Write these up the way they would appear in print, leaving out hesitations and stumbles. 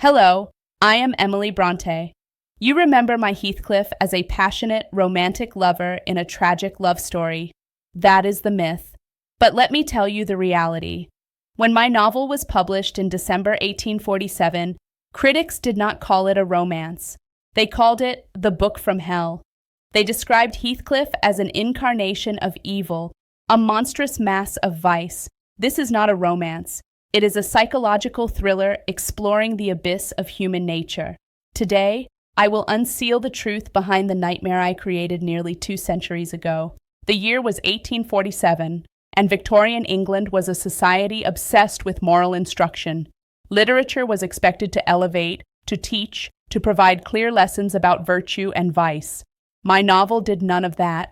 Hello, I am Emily Brontë. You remember my Heathcliff as a passionate, romantic lover in a tragic love story. That is the myth. But let me tell you the reality. When my novel was published in December 1847, critics did not call it a romance. They called it the book from hell. They described Heathcliff as an incarnation of evil, a monstrous mass of vice. This is not a romance. It is a psychological thriller exploring the abyss of human nature. Today, I will unseal the truth behind the nightmare I created nearly 2 centuries ago. The year was 1847, and Victorian England was a society obsessed with moral instruction. Literature was expected to elevate, to teach, to provide clear lessons about virtue and vice. My novel did none of that.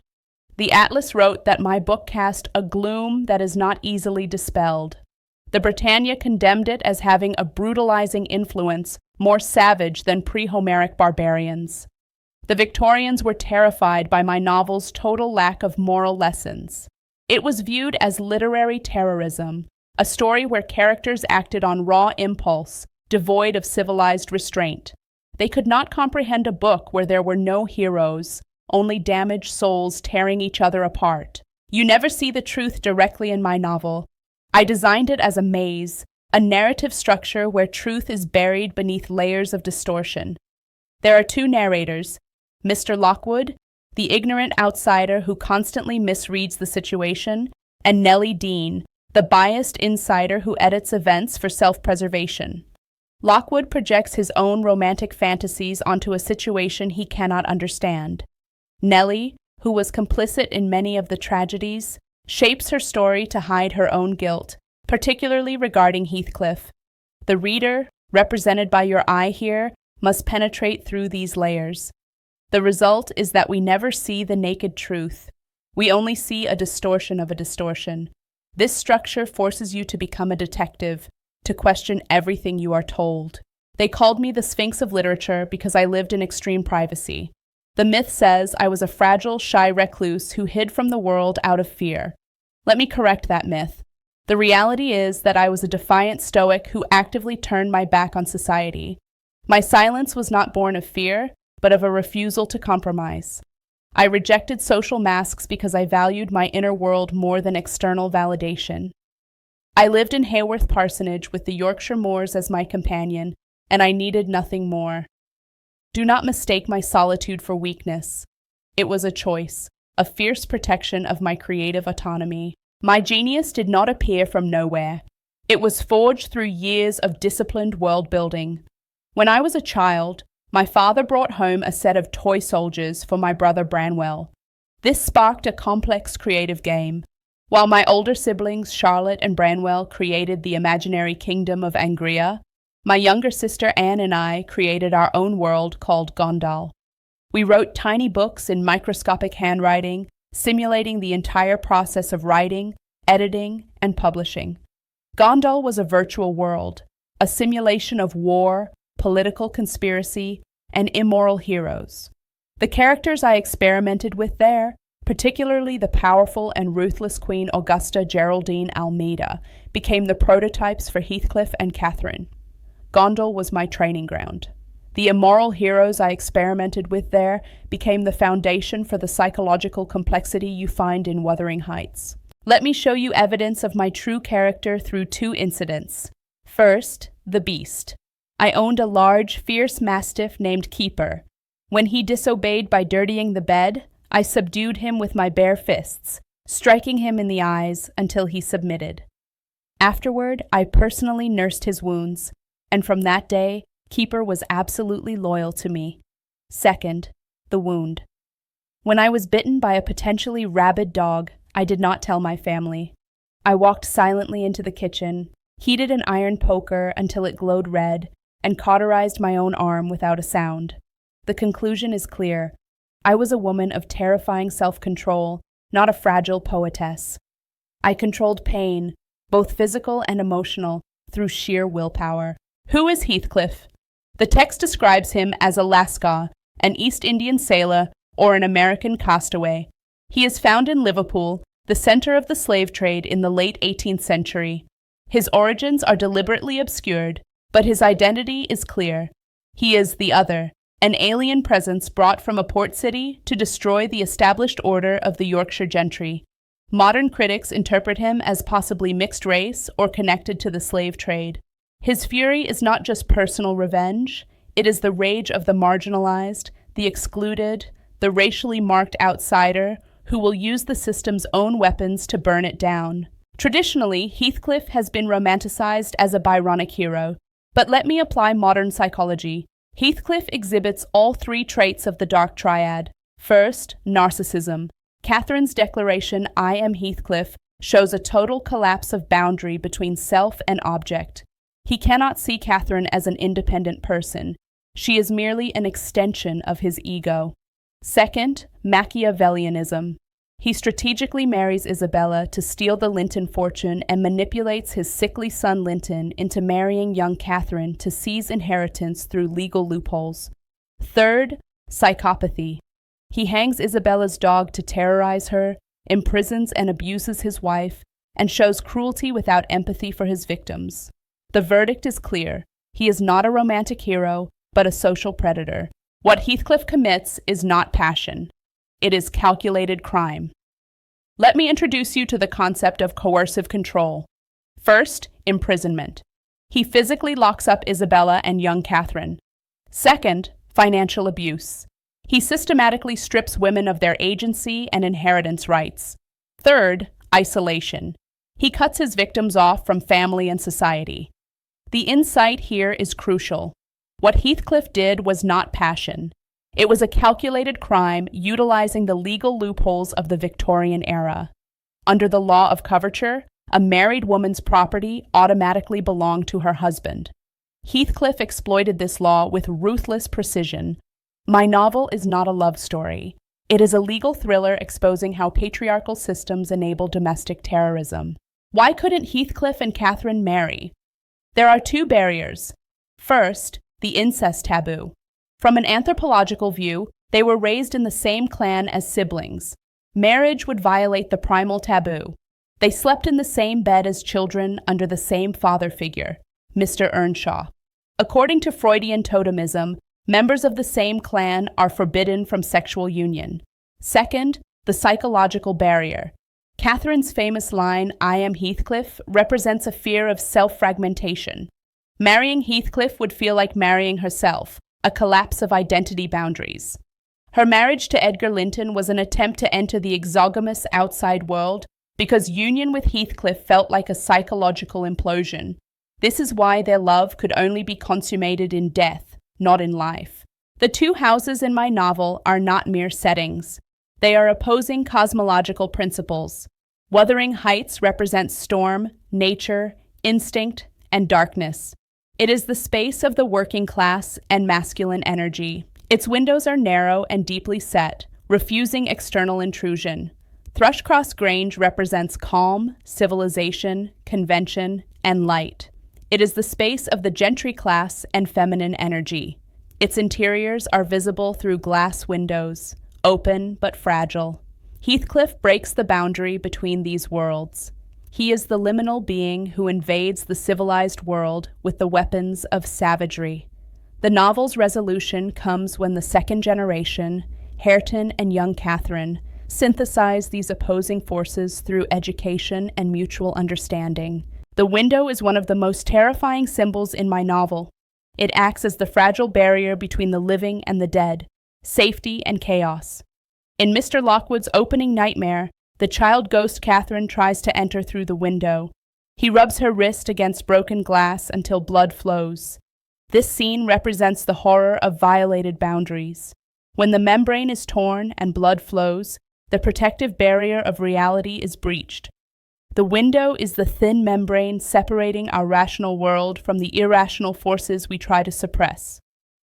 The Atlas wrote that my book cast a gloom that is not easily dispelled. The Britannia condemned it as having a brutalizing influence, more savage than pre-Homeric barbarians. The Victorians were terrified by my novel's total lack of moral lessons. It was viewed as literary terrorism, a story where characters acted on raw impulse, devoid of civilized restraint. They could not comprehend a book where there were no heroes, only damaged souls tearing each other apart. You never see the truth directly in my novel. I designed it as a maze, a narrative structure where truth is buried beneath layers of distortion. There are 2 narrators, Mr. Lockwood, the ignorant outsider who constantly misreads the situation, and Nellie Dean, the biased insider who edits events for self-preservation. Lockwood projects his own romantic fantasies onto a situation he cannot understand. Nellie, who was complicit in many of the tragedies, shapes her story to hide her own guilt, particularly regarding Heathcliff. The reader, represented by your eye here, must penetrate through these layers. The result is that we never see the naked truth. We only see a distortion of a distortion. This structure forces you to become a detective, to question everything you are told. They called me the Sphinx of literature because I lived in extreme privacy. The myth says I was a fragile, shy recluse who hid from the world out of fear. Let me correct that myth. The reality is that I was a defiant stoic who actively turned my back on society. My silence was not born of fear, but of a refusal to compromise. I rejected social masks because I valued my inner world more than external validation. I lived in Haworth Parsonage with the Yorkshire moors as my companion, and I needed nothing more. Do not mistake my solitude for weakness. It was a choice, a fierce protection of my creative autonomy. My genius did not appear from nowhere. It was forged through years of disciplined world-building. When I was a child, my father brought home a set of toy soldiers for my brother Branwell. This sparked a complex creative game. While my older siblings Charlotte and Branwell created the imaginary kingdom of Angria, my younger sister Anne and I created our own world called Gondal. We wrote tiny books in microscopic handwriting, simulating the entire process of writing, editing, and publishing. Gondal was a virtual world, a simulation of war, political conspiracy, and immoral heroes. The characters I experimented with there, particularly the powerful and ruthless Queen Augusta Geraldine Almeida, became the prototypes for Heathcliff and Catherine. Gondal was my training ground. The immoral heroes I experimented with there became the foundation for the psychological complexity you find in Wuthering Heights. Let me show you evidence of my true character through 2 incidents. First, the beast. I owned a large, fierce mastiff named Keeper. When he disobeyed by dirtying the bed, I subdued him with my bare fists, striking him in the eyes until he submitted. Afterward, I personally nursed his wounds, and from that day, Keeper was absolutely loyal to me. Second, the wound. When I was bitten by a potentially rabid dog, I did not tell my family. I walked silently into the kitchen, heated an iron poker until it glowed red, and cauterized my own arm without a sound. The conclusion is clear. I was a woman of terrifying self-control, not a fragile poetess. I controlled pain, both physical and emotional, through sheer willpower. Who is Heathcliff? The text describes him as a Lascar, an East Indian sailor, or an American castaway. He is found in Liverpool, the center of the slave trade in the late 18th century. His origins are deliberately obscured, But his identity is clear. He is the other, an alien presence brought from a port city to destroy the established order of the Yorkshire gentry. Modern critics interpret him as possibly mixed race or connected to the slave trade. His fury is not just personal revenge, it is the rage of the marginalized, the excluded, the racially marked outsider who will use the system's own weapons to burn it down. Traditionally, Heathcliff has been romanticized as a Byronic hero, but let me apply modern psychology. Heathcliff exhibits all three traits of the dark triad. First, narcissism. Catherine's declaration, "I am Heathcliff," shows a total collapse of boundary between self and object. He cannot see Catherine as an independent person. She is merely an extension of his ego. Second, Machiavellianism. He strategically marries Isabella to steal the Linton fortune and manipulates his sickly son Linton into marrying young Catherine to seize inheritance through legal loopholes. Third, psychopathy. He hangs Isabella's dog to terrorize her, imprisons and abuses his wife, and shows cruelty without empathy for his victims. The verdict is clear. He is not a romantic hero, but a social predator. What Heathcliff commits is not passion. It is calculated crime. Let me introduce you to the concept of coercive control. First, imprisonment. He physically locks up Isabella and young Catherine. Second, financial abuse. He systematically strips women of their agency and inheritance rights. Third, isolation. He cuts his victims off from family and society. The insight here is crucial. What Heathcliff did was not passion. It was a calculated crime utilizing the legal loopholes of the Victorian era. Under the law of coverture, a married woman's property automatically belonged to her husband. Heathcliff exploited this law with ruthless precision. My novel is not a love story. It is a legal thriller exposing how patriarchal systems enable domestic terrorism. Why couldn't Heathcliff and Catherine marry? There are two barriers. First, the incest taboo. From an anthropological view, they were raised in the same clan as siblings. Marriage would violate the primal taboo. They slept in the same bed as children under the same father figure, Mr. Earnshaw. According to Freudian totemism, members of the same clan are forbidden from sexual union. Second, the psychological barrier. Catherine's famous line, "I am Heathcliff," represents a fear of self-fragmentation. Marrying Heathcliff would feel like marrying herself, a collapse of identity boundaries. Her marriage to Edgar Linton was an attempt to enter the exogamous outside world because union with Heathcliff felt like a psychological implosion. This is why their love could only be consummated in death, not in life. The two houses in my novel are not mere settings. They are opposing cosmological principles. Wuthering Heights represents storm, nature, instinct, and darkness. It is the space of the working class and masculine energy. Its windows are narrow and deeply set, refusing external intrusion. Thrushcross Grange represents calm, civilization, convention, and light. It is the space of the gentry class and feminine energy. Its interiors are visible through glass windows, open but fragile. Heathcliff breaks the boundary between these worlds. He is the liminal being who invades the civilized world with the weapons of savagery. The novel's resolution comes when the second generation, Hareton and young Catherine, synthesize these opposing forces through education and mutual understanding. The window is one of the most terrifying symbols in my novel. It acts as the fragile barrier between the living and the dead, safety and chaos. In Mr. Lockwood's opening nightmare, the child ghost Catherine tries to enter through the window. He rubs her wrist against broken glass until blood flows. This scene represents the horror of violated boundaries. When the membrane is torn and blood flows, the protective barrier of reality is breached. The window is the thin membrane separating our rational world from the irrational forces we try to suppress.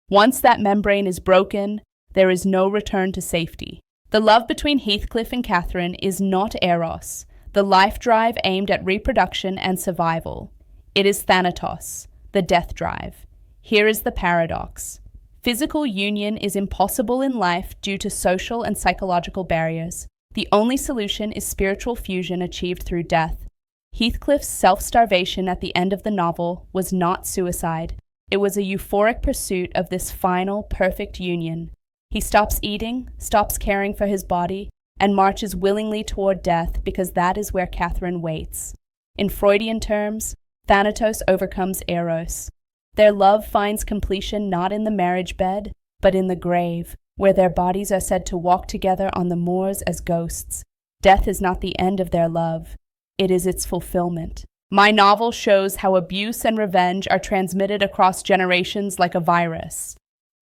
Once that membrane is broken, there is no return to safety. The love between Heathcliff and Catherine is not eros, the life drive aimed at reproduction and survival. It is thanatos, the death drive. Here is the paradox. Physical union is impossible in life due to social and psychological barriers. The only solution is spiritual fusion achieved through death. Heathcliff's self-starvation at the end of the novel was not suicide. It was a euphoric pursuit of this final, perfect union. He stops eating, stops caring for his body, and marches willingly toward death because that is where Catherine waits. In Freudian terms, Thanatos overcomes Eros. Their love finds completion not in the marriage bed, but in the grave, where their bodies are said to walk together on the moors as ghosts. Death is not the end of their love. It is its fulfillment. My novel shows how abuse and revenge are transmitted across generations like a virus.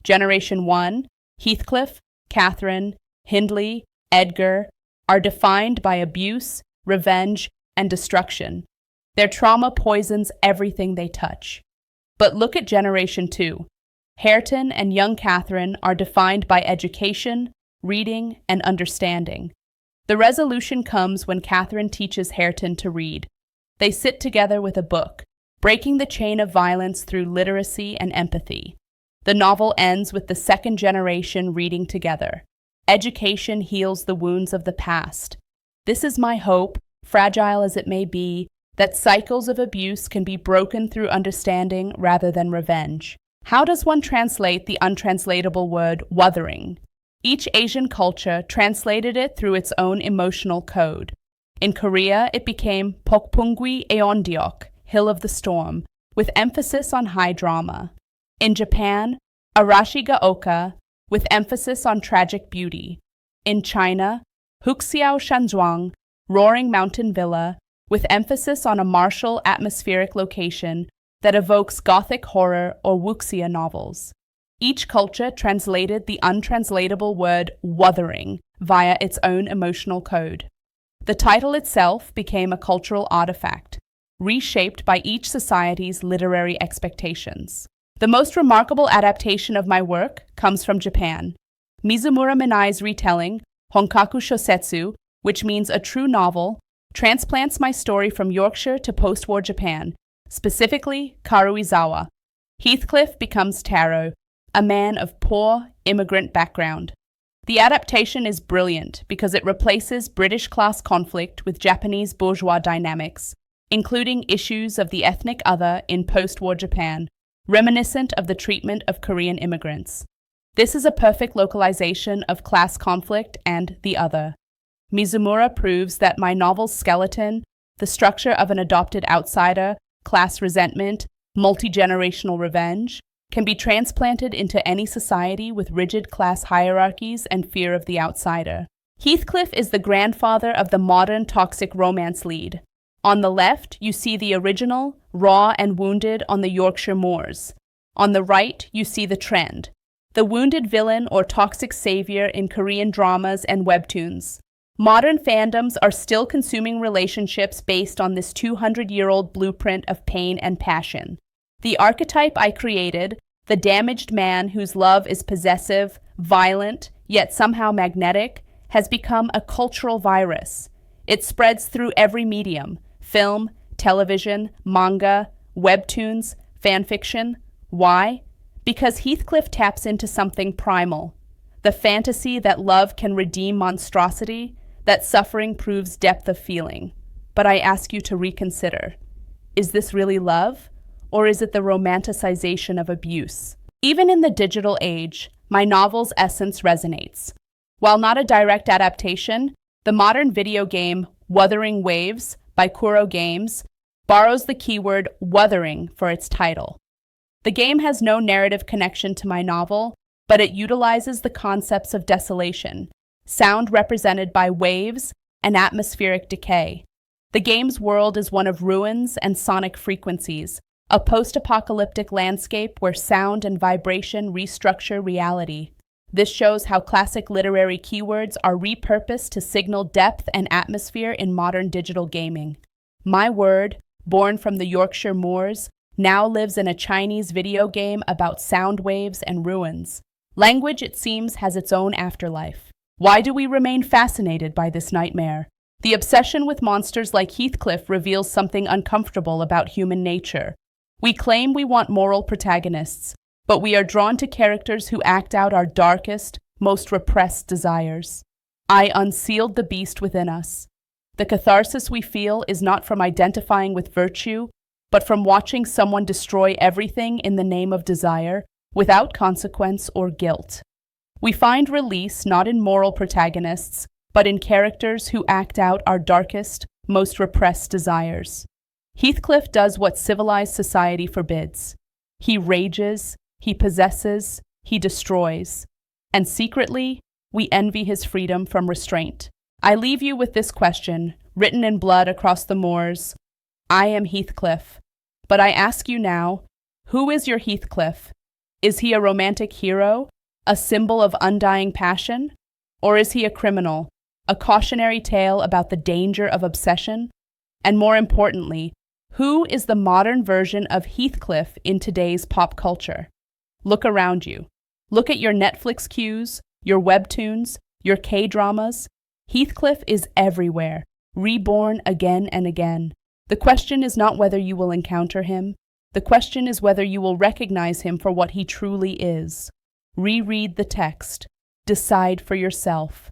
Generation 1, Heathcliff, Catherine, Hindley, Edgar, are defined by abuse, revenge, and destruction. Their trauma poisons everything they touch. But look at Generation 2. Hareton and young Catherine are defined by education, reading, and understanding. The resolution comes when Catherine teaches Hareton to read. They sit together with a book, breaking the chain of violence through literacy and empathy. The novel ends with the second generation reading together. Education heals the wounds of the past. This is my hope, fragile as it may be, that cycles of abuse can be broken through understanding rather than revenge. How does one translate the untranslatable word wuthering? Each Asian culture translated it through its own emotional code. In Korea, it became Pokpungwi Eondeok, Hill of the Storm, with emphasis on high drama. In Japan, Arashi ga Oka, with emphasis on tragic beauty. In China, Huxiao Shanzhuang, Roaring Mountain Villa, with emphasis on a martial, atmospheric location that evokes Gothic horror or wuxia novels. Each culture translated the untranslatable word wuthering via its own emotional code. The title itself became a cultural artifact, reshaped by each society's literary expectations. The most remarkable adaptation of my work comes from Japan. Mizumura Minai's retelling, Honkaku Shosetsu, which means a true novel, transplants my story from Yorkshire to post-war Japan, specifically Karuizawa. Heathcliff becomes Taro, a man of poor, immigrant background. The adaptation is brilliant because it replaces British class conflict with Japanese bourgeois dynamics, including issues of the ethnic other in post-war Japan, reminiscent of the treatment of Korean immigrants. This is a perfect localization of class conflict and the other. Mizumura proves that my novel's skeleton, the structure of an adopted outsider, class resentment, multi-generational revenge, can be transplanted into any society with rigid class hierarchies and fear of the outsider. Heathcliff is the grandfather of the modern toxic romance lead. On the left, you see the original, raw and wounded on the Yorkshire moors. On the right, you see the trend, the wounded villain or toxic savior in Korean dramas and webtoons. Modern fandoms are still consuming relationships based on this 200-year-old blueprint of pain and passion. The archetype I created, the damaged man whose love is possessive, violent, yet somehow magnetic, has become a cultural virus. It spreads through every medium: film, television, manga, webtoons, fanfiction. Why? Because Heathcliff taps into something primal. The fantasy that love can redeem monstrosity, that suffering proves depth of feeling. But I ask you to reconsider. Is this really love? Or is it the romanticization of abuse? Even in the digital age, my novel's essence resonates. While not a direct adaptation, the modern video game Wuthering Waves by Kuro Games borrows the keyword wuthering for its title. The game has no narrative connection to my novel, but it utilizes the concepts of desolation, sound represented by waves, and atmospheric decay. The game's world is one of ruins and sonic frequencies, a post-apocalyptic landscape where sound and vibration restructure reality. This shows how classic literary keywords are repurposed to signal depth and atmosphere in modern digital gaming. My word, born from the Yorkshire moors, now lives in a Chinese video game about sound waves and ruins. Language, it seems, has its own afterlife. Why do we remain fascinated by this nightmare? The obsession with monsters like Heathcliff reveals something uncomfortable about human nature. We claim we want moral protagonists, but we are drawn to characters who act out our darkest, most repressed desires. I unsealed the beast within us. The catharsis we feel is not from identifying with virtue, but from watching someone destroy everything in the name of desire without consequence or guilt. We find release not in moral protagonists, but in characters who act out our darkest, most repressed desires. Heathcliff does what civilized society forbids. He rages, he possesses, he destroys. And secretly, we envy his freedom from restraint. I leave you with this question, written in blood across the moors. I am Heathcliff. But I ask you now, who is your Heathcliff? Is he a romantic hero, a symbol of undying passion? Or is he a criminal, a cautionary tale about the danger of obsession? And more importantly, who is the modern version of Heathcliff in today's pop culture? Look around you. Look at your Netflix queues, your webtoons, your K-dramas. Heathcliff is everywhere, reborn again and again. The question is not whether you will encounter him. The question is whether you will recognize him for what he truly is. Reread the text. Decide for yourself.